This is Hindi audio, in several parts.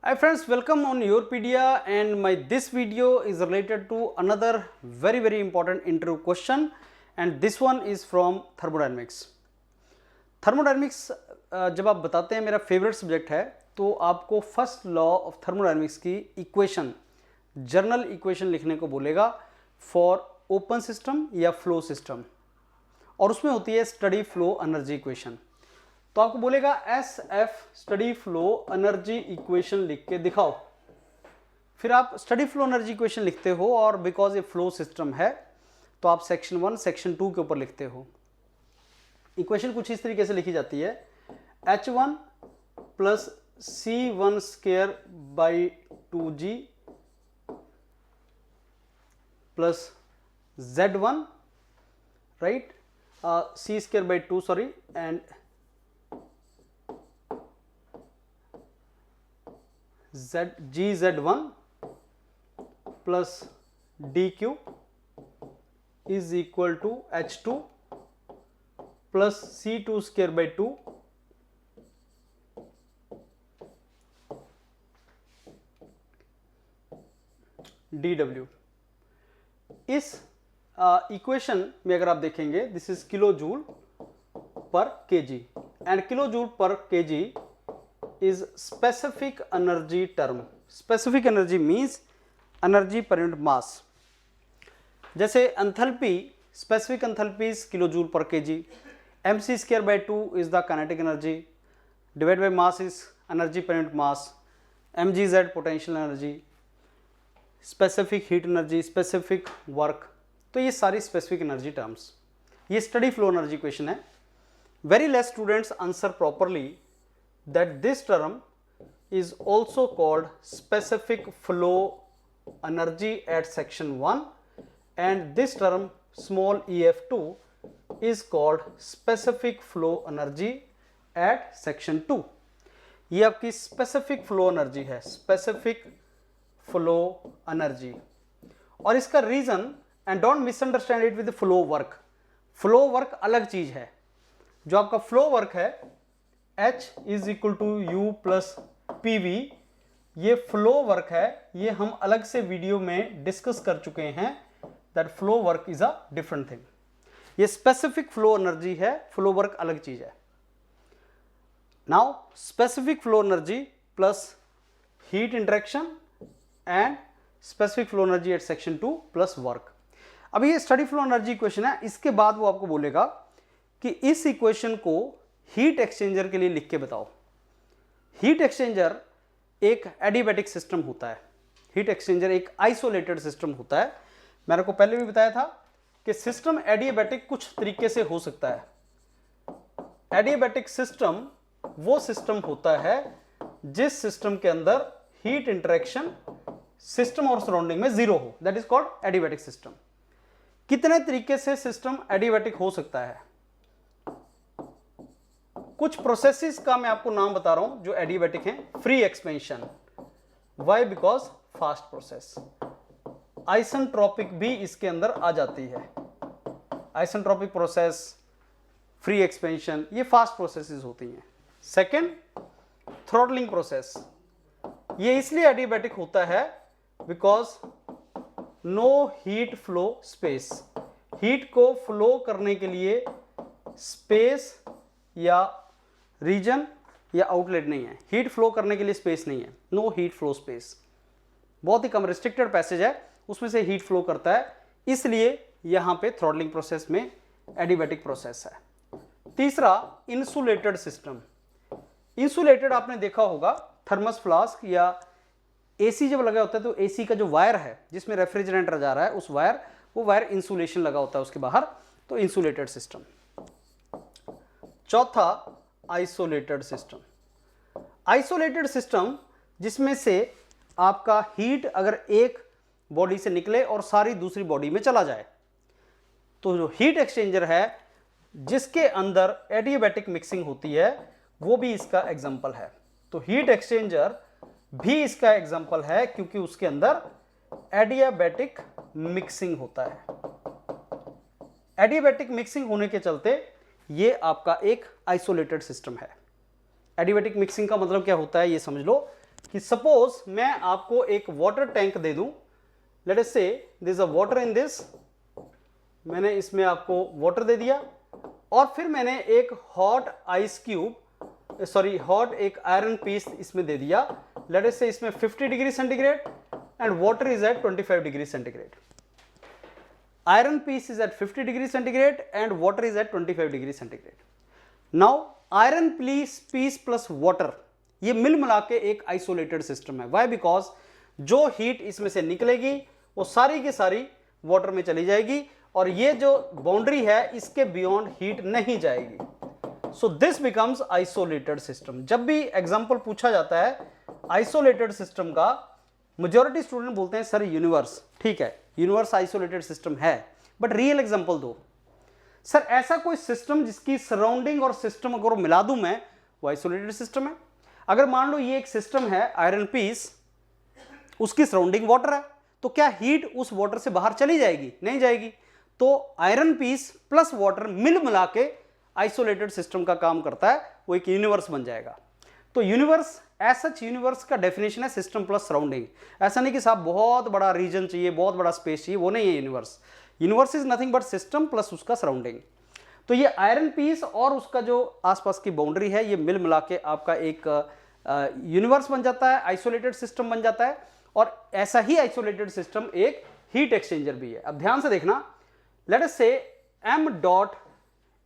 Hi friends, welcome on Yourpedia, and this video is related to another very important interview question, and this one is from thermodynamics. Thermodynamics जब आप बताते हैं मेरा फेवरेट सब्जेक्ट है तो आपको फर्स्ट लॉ ऑफ थर्मोडायनेमिक्स की इक्वेशन, जर्नल इक्वेशन लिखने को बोलेगा फॉर ओपन सिस्टम या फ्लो सिस्टम, और उसमें होती है स्टडी फ्लो एनर्जी इक्वेशन. तो आपको बोलेगा S F steady flow energy equation लिख के दिखाओ. फिर आप स्टडी फ्लो एनर्जी इक्वेशन लिखते हो, और बिकॉज ये फ्लो सिस्टम है तो आप सेक्शन 1 सेक्शन 2 के ऊपर लिखते हो. इक्वेशन कुछ इस तरीके से लिखी जाती है, H1 plus C1 square by 2G plus Z1 right, C square by 2 sorry, and GZ1 plus DQ is equal to H2 plus C2 square by 2 DW. इस इक्वेशन में अगर आप देखेंगे, दिस इज किलो जूल पर केजी, एंड किलो जूल पर KG is specific energy term. Specific energy means energy per unit mass. जैसे enthalpy, specific enthalpy is kilojoule per kg, mc square by 2 is the kinetic energy, divided by mass is energy per unit mass, mgz potential energy, specific heat energy, specific work. तो ये सारी specific energy terms, ये study flow energy equation है. Very less students answer properly that this term is also called specific flow energy at section 1, and this term small ef2 is called specific flow energy at section 2. ये आपकी specific flow energy है, specific flow energy. और इसका reason, and don't misunderstand it with the flow work. flow work अलग चीज है. जो आपका flow work है H is equal to U plus P V, ये फ्लो वर्क है, ये हम अलग से वीडियो में डिस्कस कर चुके हैं. That flow work is a different thing. ये स्पेसिफिक फ्लो एनर्जी है, फ्लो वर्क अलग चीज है. Now specific flow energy plus heat interaction and specific flow energy at section 2 plus work. अभी ये स्टडी फ्लो एनर्जी इक्वेशन है. इसके बाद वो आपको बोलेगा कि इस इक्वेशन को हीट एक्सचेंजर के लिए लिख के बताओ. हीट एक्सचेंजर एक एडियाबैटिक सिस्टम होता है. हीट एक्सचेंजर एक आइसोलेटेड सिस्टम होता है. मैंने को पहले भी बताया था कि सिस्टम एडियाबैटिक कुछ तरीके से हो सकता है. एडियाबैटिक सिस्टम वो सिस्टम होता है जिस सिस्टम के अंदर हीट इंटरेक्शन सिस्टम और सराउंडिंग में जीरो हो. That is called adiabatic system. कितने तरीके से सिस्टम एडियाबैटिक हो सकता है? कुछ प्रोसेसेस का मैं आपको नाम बता रहा हूं जो एडियाबैटिक हैं. Free expansion, why? Because fast process. Isentropic भी इसके अंदर आ जाती है. आइसेंट्रोपिक प्रोसेस, फ्री एक्सपेंशन, ये फास्ट प्रोसेसेस होती हैं. Second, throttling process. ये इसलिए एडियाबैटिक होता है because no heat flow space. Heat को फ्लो करने के लिए स्पेस या रीजन या आउटलेट नहीं है. हीट फ्लो करने के लिए स्पेस नहीं है. No heat flow space. बहुत ही कम रिस्ट्रिक्टेड पैसेज है, उसमें से हीट फ्लो करता है, इसलिए यहां पे थ्रॉटलिंग प्रोसेस में एडियाबैटिक प्रोसेस है. तीसरा, इंसुलेटेड सिस्टम. इंसुलेटेड आपने देखा होगा, थर्मस फ्लास्क या एसी जब लगा होता है तो एसी का जो वायर है जिसमें रेफ्रिजरेंट जा रहा है, उस वायर, वो वायर इंसुलेशन लगा होता है उसके बाहर, तो इंसुलेटेड सिस्टम. चौथा, आइसोलेटेड सिस्टम. आइसोलेटेड सिस्टम जिसमें से आपका हीट अगर एक बॉडी से निकले और सारी दूसरी बॉडी में चला जाए, तो जो हीट एक्सचेंजर है जिसके अंदर एडियाबैटिक मिक्सिंग होती है, वो भी इसका एग्जांपल है. तो हीट एक्सचेंजर भी इसका एग्जांपल है क्योंकि उसके अंदर एडियाबैटिक मिक्सिंग होता है. एडियाबैटिक मिक्सिंग होने के चलते ये आपका एक आइसोलेटेड सिस्टम है. एडियाबैटिक मिक्सिंग का मतलब क्या होता है ये समझ लो कि सपोज मैं आपको एक वाटर टैंक दे दूं, लेट अस से this is a water in this, मैंने इसमें आपको वाटर दे दिया और फिर मैंने एक हॉट आइस क्यूब हॉट एक आयरन पीस इसमें दे दिया, लेट अस से इसमें 50 degree centigrade and water is at 25 degree centigrade. Iron piece is at 50 degree centigrade and water is at 25 degree centigrade. Now iron piece plus water ये मिल मिला के एक आइसोलेटेड सिस्टम है. वाई? बिकॉज जो हीट इसमें से निकलेगी वो सारी की सारी वाटर में चली जाएगी और ये जो बाउंड्री है इसके बियॉन्ड हीट नहीं जाएगी. So this becomes isolated system. जब भी एग्जाम्पल पूछा जाता है आइसोलेटेड सिस्टम का, मेजॉरिटी स्टूडेंट बोलते हैं सर यूनिवर्स. ठीक है, यूनिवर्स आइसोलेटेड सिस्टम है, बट रियल एग्जांपल दो. सर ऐसा कोई सिस्टम जिसकी सराउंडिंग और सिस्टम अगर मिला दूं मैं, वो आइसोलेटेड सिस्टम है. अगर मान लो ये एक सिस्टम है आयरन पीस, उसकी सराउंडिंग वाटर है, तो क्या हीट उस वाटर से बाहर चली जाएगी? नहीं जाएगी. तो आयरन पीस प्लस वाटर मिल मिला के आइसोलेटेड सिस्टम का काम करता है, वो एक यूनिवर्स बन जाएगा. तो यूनिवर्स एज सच, यूनिवर्स का डेफिनेशन है सिस्टम प्लस सराउंडिंग. ऐसा नहीं कि साहब बहुत बड़ा रीजन चाहिए, बहुत बड़ा स्पेस चाहिए, वो नहीं है universe. Universe is nothing but system plus उसका सराउंडिंग. तो ये आयरन पीस और उसका जो आसपास की बाउंड्री है, ये मिल मिला के आपका एक यूनिवर्स बन जाता है, आइसोलेटेड सिस्टम बन जाता है. और ऐसा ही आइसोलेटेड सिस्टम एक हीट एक्सचेंजर भी है. अब ध्यान से देखना, लेट अस से m डॉट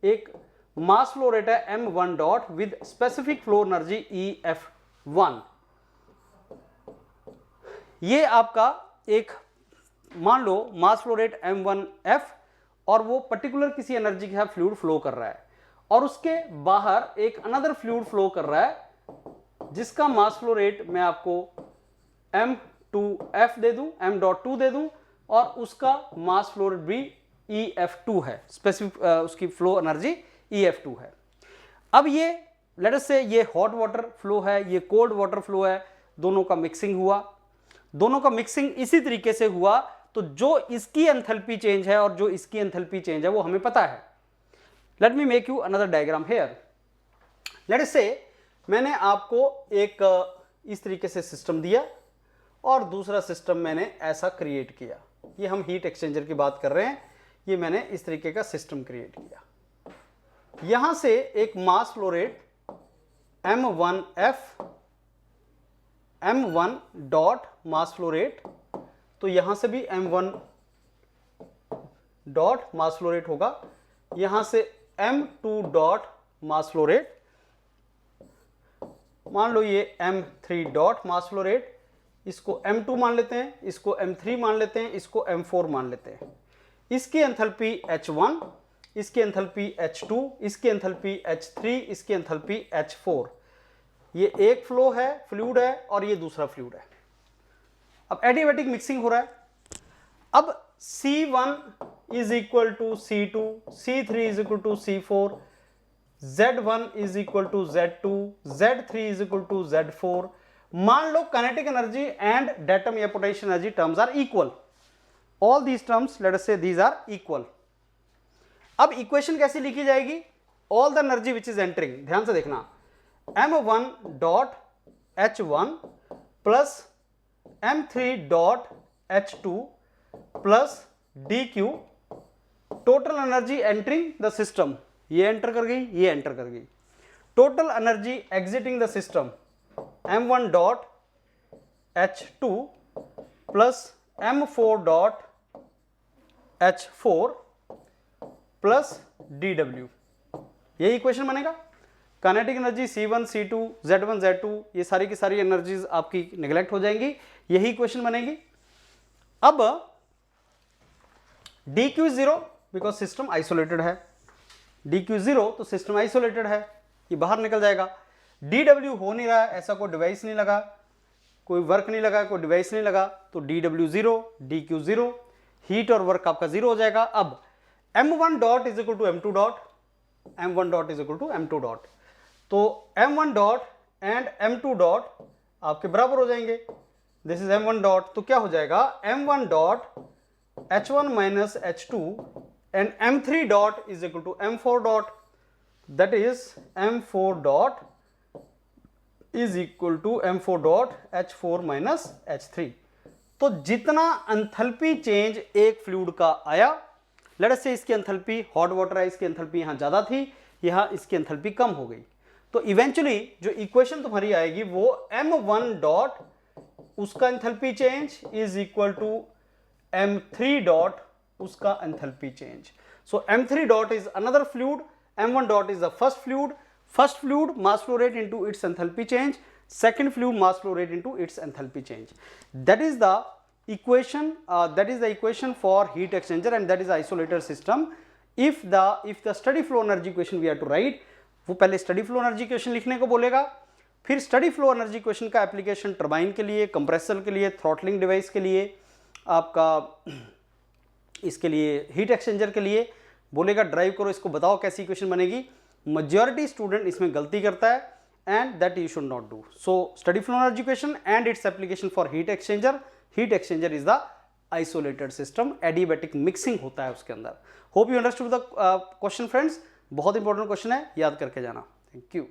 एक मास फ्लो रेट है m1 dot with specific flow energy EF1. ये आपका एक मान लो मास फ्लो रेट m1F और वो पर्टिकुलर किसी एनर्जी के साथ फ्लूइड फ्लो कर रहा है और उसके बाहर एक अनदर फ्लूइड फ्लो कर रहा है जिसका मास फ्लो रेट मैं आपको m2F दे दूं, m.2 दे दूं और उसका मास फ्लो रेट भी EF2 है, स्पेसिफिक उसकी फ्लो एनर्जी EF2 है. अब ये लेट अस से ये हॉट वाटर फ्लो है, ये कोल्ड वाटर फ्लो है, दोनों का मिक्सिंग हुआ. दोनों का मिक्सिंग इसी तरीके से हुआ, तो जो इसकी एंथैल्पी चेंज है और जो इसकी एंथैल्पी चेंज है वो हमें पता है. Let me make you another diagram hair. Late us से मैंने आपको एक इस तरीके से सिस्टम दिया और दूसरा सिस्टम मैंने ऐसा क्रिएट किया. ये हम हीट एक्सचेंजर की बात कर रहे हैं. ये मैंने इस तरीके का सिस्टम क्रिएट किया. यहां से एक mass flow rate m1 dot mass flow rate, तो यहां से भी m1 dot mass flow rate होगा. यहां से m2 dot mass flow rate, मान लो ये m3 dot mass flow rate, इसको m2 मान लेते हैं, इसको m3 मान लेते हैं, इसको m4 मान लेते हैं. इसकी एंथैल्पी H1, इसकी एंथैल्पी H2, इसकी एंथैल्पी H3, इसकी एंथैल्पी H4. ये एक फ्लो है, फ्लूइड है और ये दूसरा फ्लूइड है. अब एडियाबैटिक मिक्सिंग हो रहा है. अब C1 is equal to C2, C3 is equal to C4, Z1 is equal to Z2, Z3 is equal to Z4. मान लो काइनेटिक एनर्जी एंड डेटम या potential energy terms are equal. All these terms let us say these are equal. अब इक्वेशन कैसी लिखी जाएगी? All the energy which is entering, ध्यान से देखना, m1 dot h1 plus m3 dot h2 plus dq, total energy entering the system. ये एंटर कर गई, ये एंटर कर गई. Total energy exiting the system m1 dot h2 plus m4 dot h4 plus dw. यही इक्वेशन बनेगा. Kinetic energy C1, C2, Z1, Z2, ये सारी की सारी एनर्जीज आपकी नेग्लेक्ट हो जाएंगी. यही इक्वेशन बनेगी. अब dq is 0 because system isolated है. dq इज 0 तो सिस्टम आइसोलेटेड है, ये बाहर निकल जाएगा. dw हो नहीं रहा है, ऐसा कोई डिवाइस नहीं लगा, कोई वर्क नहीं लगा, कोई डिवाइस नहीं लगा, तो dw 0, dq 0, हीट और वर्क आपका 0 हो जाएगा. अब m1 dot is equal to m2 dot, m1 dot is equal to m2 dot, तो m1 dot and m2 dot आपके बराबर हो जाएंगे. दिस इज m1 डॉट, तो क्या हो जाएगा m1 dot h1 minus h2 and m3 dot is equal to m4 dot, that is m4 dot is equal to m4 dot H4 minus H3। तो जितना एंथैल्पी चेंज एक फ्लूइड का आया, लेट अस से इसकी एंथैल्पी, हॉट वाटर है, इसकी एंथैल्पी यहां ज्यादा थी, यहां इसकी एंथैल्पी कम हो गई, तो इवेंचुअली जो इक्वेशन तुम्हारी आएगी वो m1 डॉट उसका enthalpy change is equal to m3 dot उसका enthalpy change. So m3 dot is another fluid, m1 dot is the first fluid mass flow rate into its enthalpy change, second fluid mass flow rate into its enthalpy change. That is the equation for heat exchanger, and that is the isolator system. If the steady flow energy equation we have to write, वो पहले steady flow energy equation लिखने को बोलेगा, फिर steady flow energy equation का application टर्बाइन के लिए, कंप्रेसर के लिए, थ्रॉटलिंग डिवाइस के लिए, आपका इसके लिए हीट एक्सचेंजर के लिए बोलेगा ड्राइव करो, इसको बताओ कैसी इक्वेशन बनेगी। मेजॉरिटी स्टूडेंट इसमें गलती करता है, and that you should not do. So steady flow energy equation and its application for heat exchanger. Heat exchanger is the isolated system, adiabatic mixing होता है उसके अंदर। Hope you understood the question friends, बहुत इंपॉर्टेंट क्वेश्चन है, याद करके जाना। Thank you.